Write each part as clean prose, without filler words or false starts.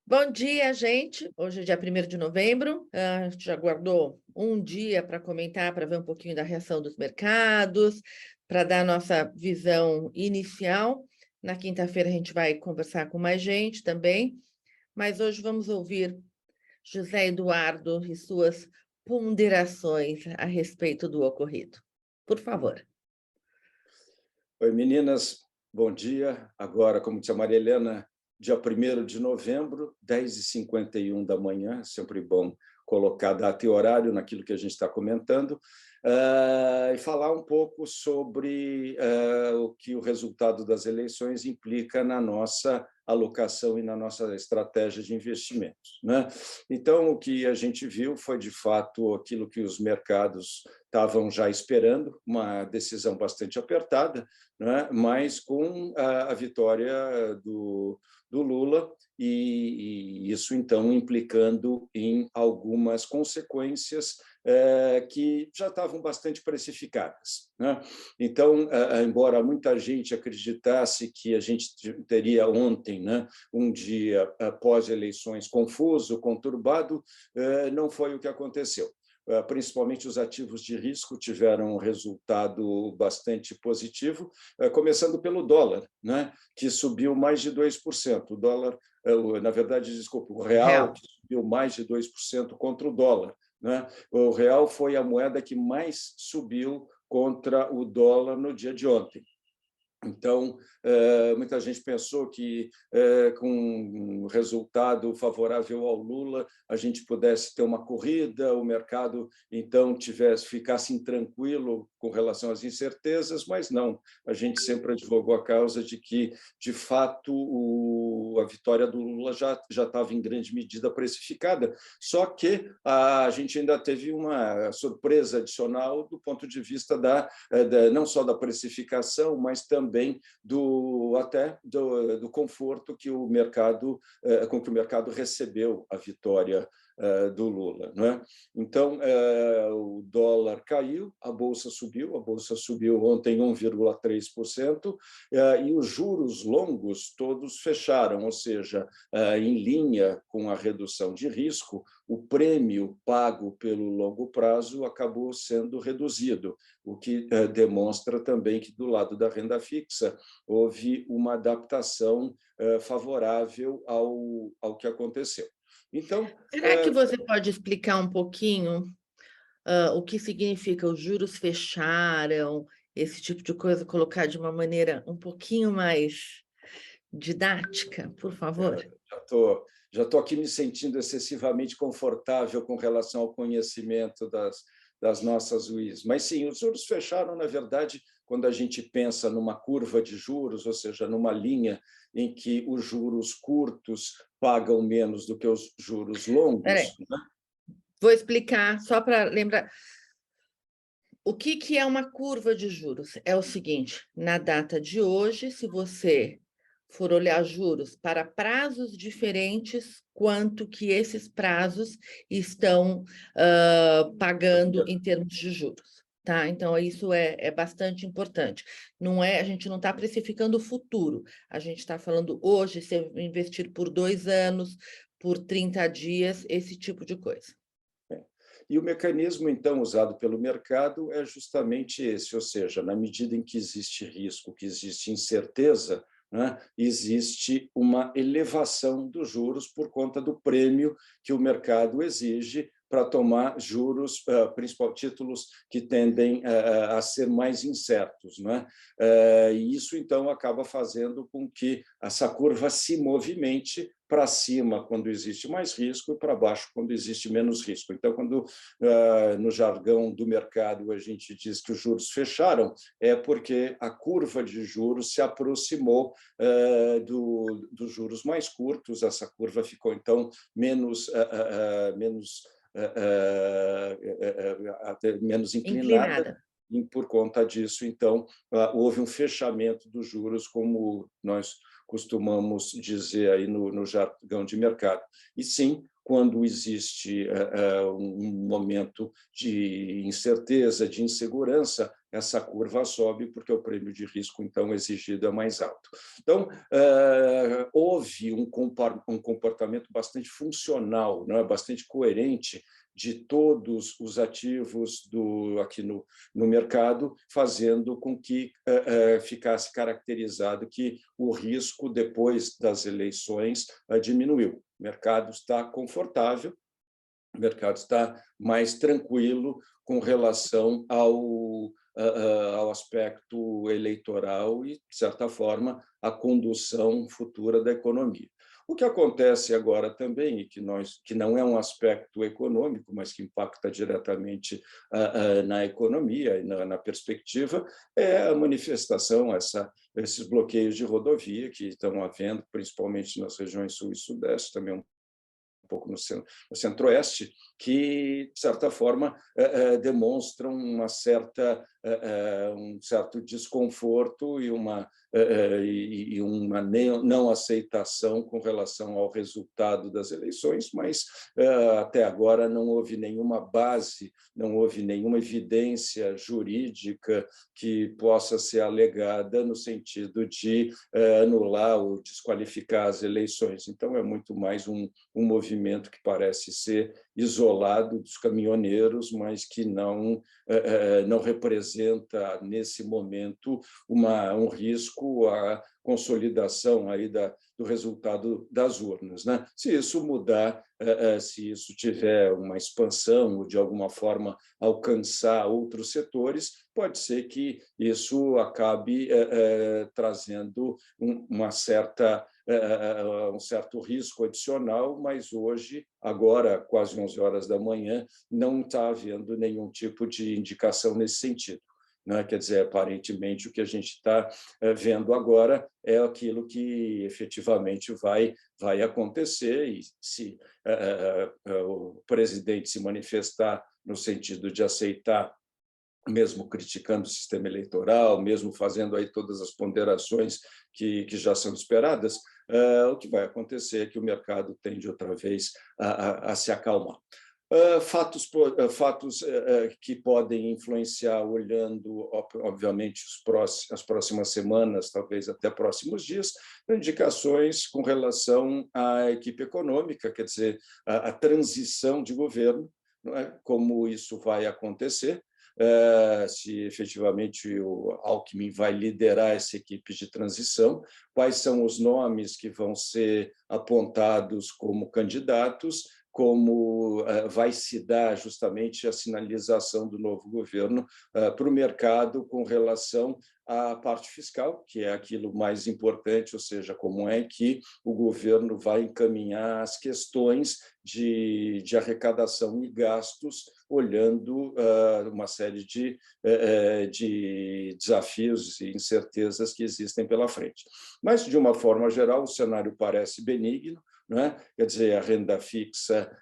Bom dia, gente. Hoje é dia 1º de novembro. A gente já guardou um dia para comentar, para ver um pouquinho da reação dos mercados, para dar a nossa visão inicial. Na quinta-feira a gente vai conversar com mais gente também, mas hoje vamos ouvir José Eduardo e suas ponderações a respeito do ocorrido. Por favor. Oi, meninas, bom dia. Agora, como disse a Maria Helena, dia 1º de novembro, 10h51 da manhã, sempre bom colocar data e horário naquilo que a gente está comentando, e falar um pouco sobre o que o resultado das eleições implica na nossa alocação e na nossa estratégia de investimentos, né? Então, o que a gente viu foi, de fato, aquilo que os mercados estavam já esperando, uma decisão bastante apertada, né? Mas com a vitória do Lula, e isso, então, implicando em algumas consequências que já estavam bastante precificadas, né? Então, embora muita gente acreditasse que a gente teria ontem, né, um dia pós-eleições confuso, conturbado, não foi o que aconteceu. Principalmente os ativos de risco tiveram um resultado bastante positivo, começando pelo dólar, né, que subiu mais de 2%. O dólar, na verdade, desculpa, o real, que subiu mais de 2% contra o dólar, né? O real foi a moeda que mais subiu contra o dólar no dia de ontem. Então, muita gente pensou que, com um resultado favorável ao Lula, a gente pudesse ter uma corrida, o mercado, então, ficasse intranquilo com relação às incertezas, mas não. A gente sempre advogou a causa de que, de fato, a vitória do Lula já estava, em grande medida, precificada, só que a gente ainda teve uma surpresa adicional do ponto de vista não só da precificação, mas também do conforto que o mercado, com que o mercado recebeu a vitória do Lula, não é? Então, o dólar caiu, a bolsa subiu ontem 1,3%, e os juros longos todos fecharam, ou seja, em linha com a redução de risco, o prêmio pago pelo longo prazo acabou sendo reduzido, o que demonstra também que, do lado da renda fixa, houve uma adaptação favorável ao que aconteceu. Então, Será que você pode explicar um pouquinho o que significa os juros fecharam, esse tipo de coisa, colocar de uma maneira um pouquinho mais didática, por favor? já estou aqui me sentindo excessivamente confortável com relação ao conhecimento das nossas UIs. Mas, sim, os juros fecharam, na verdade, quando a gente pensa numa curva de juros, ou seja, numa linha em que os juros curtos pagam menos do que os juros longos, né? Vou explicar, só para lembrar. O que é uma curva de juros? É o seguinte, na data de hoje, se você for olhar juros para prazos diferentes, quanto que esses prazos estão pagando em termos de juros, tá? Então, isso é bastante importante. Não é, a gente não está precificando o futuro, a gente está falando hoje, se eu investir por 2 anos, por 30 dias, esse tipo de coisa. E o mecanismo, então, usado pelo mercado é justamente esse, ou seja, na medida em que existe risco, que existe incerteza, né, existe uma elevação dos juros por conta do prêmio que o mercado exige para tomar juros, principal títulos que tendem a ser mais incertos, não é? E isso, então, acaba fazendo com que essa curva se movimente para cima quando existe mais risco e para baixo quando existe menos risco. Então, quando no jargão do mercado a gente diz que os juros fecharam, é porque a curva de juros se aproximou dos juros mais curtos, essa curva ficou, então, menos inclinada, e por conta disso, então, houve um fechamento dos juros, como nós costumamos dizer aí no jargão de mercado. E sim, quando existe um momento de incerteza, de insegurança, essa curva sobe, porque o prêmio de risco, então, exigido é mais alto. Então, houve um comportamento bastante funcional, né, bastante coerente de todos os ativos aqui no mercado, fazendo com que ficasse caracterizado que o risco, depois das eleições, diminuiu. O mercado está confortável, o mercado está mais tranquilo com relação ao aspecto eleitoral e, de certa forma, à condução futura da economia. O que acontece agora também, e que não é um aspecto econômico, mas que impacta diretamente na economia e na perspectiva, é a manifestação, esses bloqueios de rodovia que estão havendo, principalmente nas regiões sul e sudeste, também um pouco no centro-oeste, que, de certa forma, demonstram um certo desconforto e uma não aceitação com relação ao resultado das eleições, mas até agora não houve nenhuma base, não houve nenhuma evidência jurídica que possa ser alegada no sentido de anular ou desqualificar as eleições. Então, é muito mais um movimento que parece ser isolado dos caminhoneiros, mas que não representa, nesse momento, um risco à consolidação aí do resultado das urnas, né? Se isso mudar, se isso tiver uma expansão ou, de alguma forma, alcançar outros setores, pode ser que isso acabe trazendo um certo risco adicional, mas hoje, agora, quase 11 horas da manhã, não está havendo nenhum tipo de indicação nesse sentido. Né? Quer dizer, aparentemente, o que a gente está vendo agora é aquilo que efetivamente vai acontecer, e se o presidente se manifestar no sentido de aceitar, mesmo criticando o sistema eleitoral, mesmo fazendo aí todas as ponderações que já são esperadas, o que vai acontecer é que o mercado tende outra vez a se acalmar. Fatos que podem influenciar, olhando, obviamente, as próximas semanas, talvez até próximos dias, indicações com relação à equipe econômica, quer dizer, a transição de governo, não é? Como isso vai acontecer, se efetivamente o Alckmin vai liderar essa equipe de transição, quais são os nomes que vão ser apontados como candidatos, como vai se dar justamente a sinalização do novo governo para o mercado com relação à parte fiscal, que é aquilo mais importante, ou seja, como é que o governo vai encaminhar as questões de arrecadação e gastos, olhando uma série de desafios e incertezas que existem pela frente. Mas, de uma forma geral, o cenário parece benigno, não é? Quer dizer, a renda fixa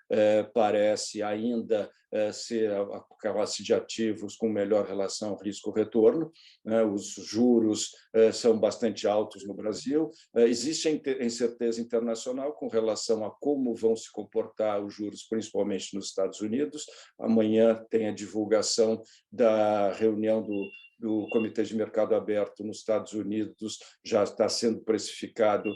parece ainda ser a classe de ativos com melhor relação risco-retorno, né? Os juros são bastante altos no Brasil, existe incerteza internacional com relação a como vão se comportar os juros, principalmente nos Estados Unidos. Amanhã tem a divulgação da reunião do Comitê de Mercado Aberto nos Estados Unidos, já está sendo precificado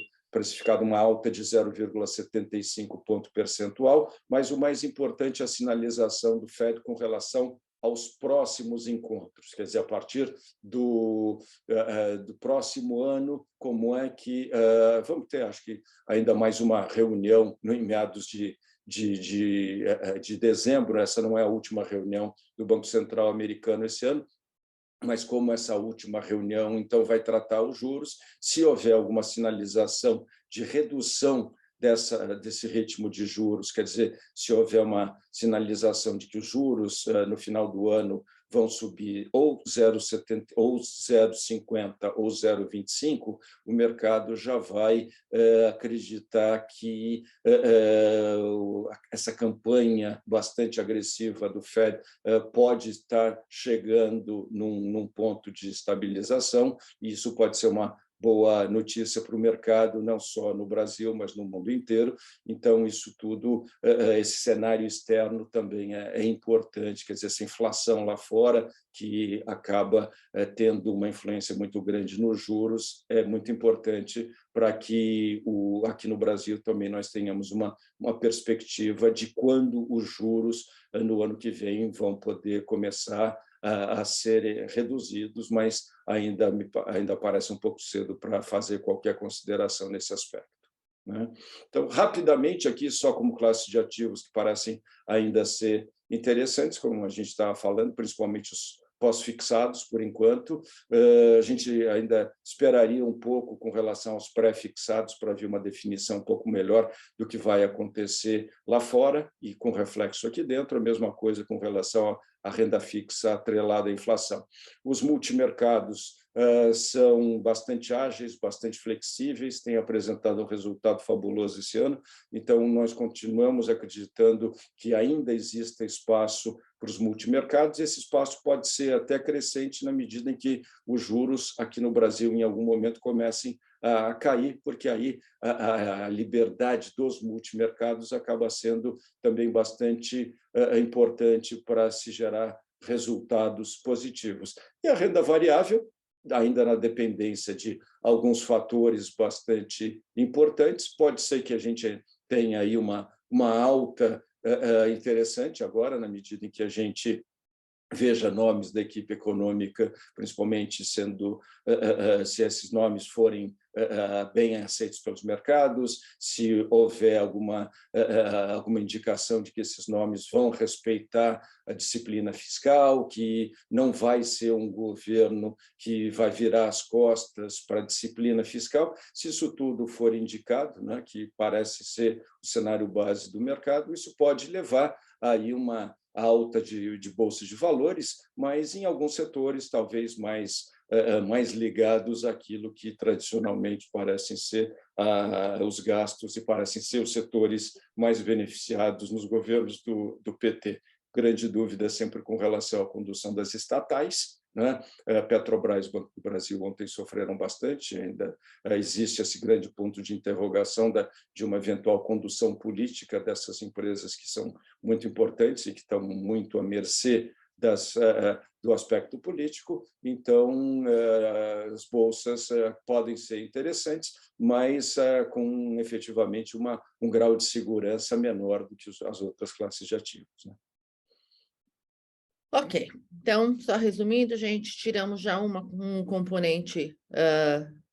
uma alta de 0,75 ponto percentual, mas o mais importante é a sinalização do FED com relação aos próximos encontros, quer dizer, a partir do próximo ano, como é que vamos ter, acho que ainda mais uma reunião em meados de dezembro. Essa não é a última reunião do Banco Central americano esse ano, mas como essa última reunião, então, vai tratar os juros, se houver alguma sinalização de redução desse ritmo de juros, quer dizer, se houver uma sinalização de que os juros, no final do ano, vão subir ou 0,70, ou 0,50, ou 0,25, o mercado já vai acreditar que essa campanha bastante agressiva do FED pode estar chegando num ponto de estabilização, e isso pode ser uma boa notícia para o mercado, não só no Brasil, mas no mundo inteiro. Então, isso tudo, esse cenário externo também é importante, quer dizer, essa inflação lá fora, que acaba tendo uma influência muito grande nos juros, é muito importante para que aqui no Brasil também nós tenhamos uma perspectiva de quando os juros, no ano que vem, vão poder começar a serem reduzidos, mas ainda parece um pouco cedo para fazer qualquer consideração nesse aspecto, né? Então, rapidamente aqui, só como classe de ativos que parecem ainda ser interessantes, como a gente estava falando, principalmente os pós-fixados, por enquanto. A gente ainda esperaria um pouco com relação aos pré-fixados para ver uma definição um pouco melhor do que vai acontecer lá fora e com reflexo aqui dentro, a mesma coisa com relação à renda fixa atrelada à inflação. Os multimercados são bastante ágeis, bastante flexíveis, têm apresentado um resultado fabuloso esse ano, então nós continuamos acreditando que ainda existe espaço para os multimercados, e esse espaço pode ser até crescente na medida em que os juros aqui no Brasil, em algum momento, comecem a cair, porque aí a liberdade dos multimercados acaba sendo também bastante importante para se gerar resultados positivos. E a renda variável, ainda na dependência de alguns fatores bastante importantes, pode ser que a gente tenha aí uma alta interessante agora, na medida em que a gente veja nomes da equipe econômica, principalmente se esses nomes forem bem aceitos pelos mercados, se houver alguma indicação de que esses nomes vão respeitar a disciplina fiscal, que não vai ser um governo que vai virar as costas para a disciplina fiscal. Se isso tudo for indicado, né, que parece ser o cenário base do mercado, isso pode levar aí uma alta de bolsas de valores, mas em alguns setores talvez mais ligados àquilo que tradicionalmente parecem ser os gastos e parecem ser os setores mais beneficiados nos governos do PT. Grande dúvida sempre com relação à condução das estatais, né? Petrobras e Banco do Brasil ontem sofreram bastante, ainda existe esse grande ponto de interrogação de uma eventual condução política dessas empresas que são muito importantes e que estão muito à mercê do aspecto político. Então, as bolsas podem ser interessantes, mas com efetivamente um grau de segurança menor do que as outras classes de ativos, né? Ok, então, só resumindo, gente, tiramos já um componente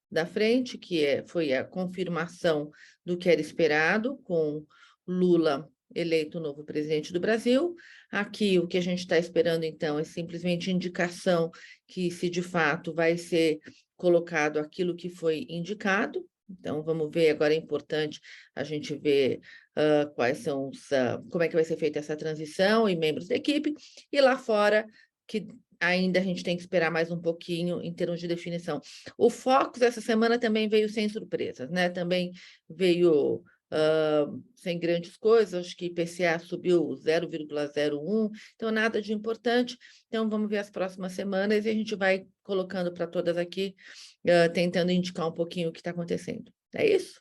da frente, que foi a confirmação do que era esperado, com Lula eleito novo presidente do Brasil. Aqui, o que a gente está esperando, então, é simplesmente indicação que, se de fato vai ser colocado aquilo que foi indicado. Então, vamos ver, agora é importante a gente ver quais são como é que vai ser feita essa transição e membros da equipe, e lá fora, que ainda a gente tem que esperar mais um pouquinho em termos de definição. O Focus essa semana também veio sem surpresas, né? Também veio sem grandes coisas, acho que IPCA subiu 0,01, então nada de importante. Então vamos ver as próximas semanas e a gente vai colocando para todas aqui, tentando indicar um pouquinho o que está acontecendo. É isso?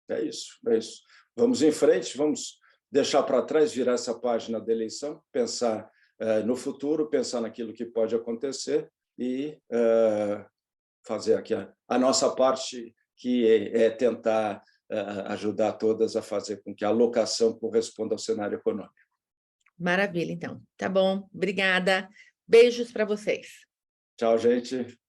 É isso, é isso. Vamos em frente, vamos deixar para trás, virar essa página da eleição, pensar no futuro, pensar naquilo que pode acontecer e fazer aqui a nossa parte, que é tentar ajudar todas a fazer com que a alocação corresponda ao cenário econômico. Maravilha, então. Tá bom, obrigada. Beijos para vocês. Tchau, gente.